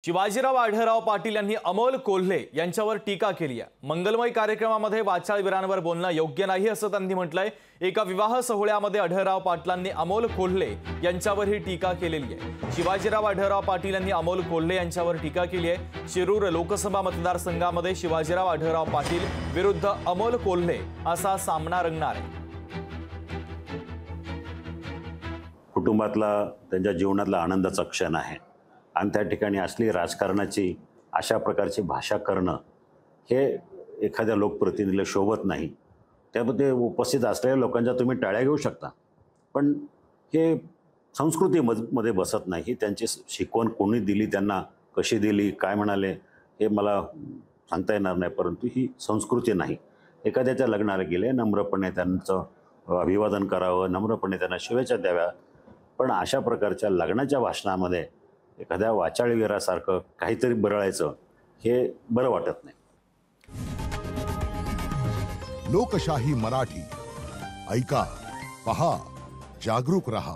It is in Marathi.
शिवाजीराव आढळराव पाटील यांनी अमोल कोल्हे यांच्यावर टीका केली आहे। मंगलमय कार्यक्रमामध्ये वाचाळवीरांवर बोलणं योग्य नाही असं त्यांनी म्हटलंय। एका विवाह सोहळ्यामध्ये आढळराव पाटलांनी अमोल कोल्हे यांच्यावर ही टीका केलेली आहे। शिवाजीराव आढळराव पाटील यांनी अमोल कोल्हे यांच्यावर टीका केली आहे। शिरूर लोकसभा मतदारसंघामध्ये शिवाजीराव आढळराव पाटील विरुद्ध अमोल कोल्हे असा सामना रंगणार आहे। कुटुंबातला त्यांच्या जीवनातला आनंदाचा क्षण आहे आणि त्या ठिकाणी असली राजकारणाची अशा प्रकारची भाषा करणं हे एखाद्या लोकप्रतिनिधीला शोभत नाही। त्यामध्ये उपस्थित असलेल्या लोकांच्या तुम्ही टाळ्या घेऊ शकता, पण हे संस्कृतीमध्ये बसत नाही। त्यांची शिकवण कोणी दिली, त्यांना कशी दिली, काय म्हणाले हे मला सांगता येणार नाही, परंतु ही संस्कृती नाही। एखाद्याच्या लग्नाला गेले नम्रपणे त्यांचं अभिवादन करावं, नम्रपणे त्यांना शुभेच्छा द्याव्या, पण अशा प्रकारच्या लग्नाच्या भाषणामध्ये एखाद्या वाचाळवीरासारखं काहीतरी बरळायचं हे बरं वाटत नाही। लोकशाही मराठी ऐका, पहा, जागरूक रहा।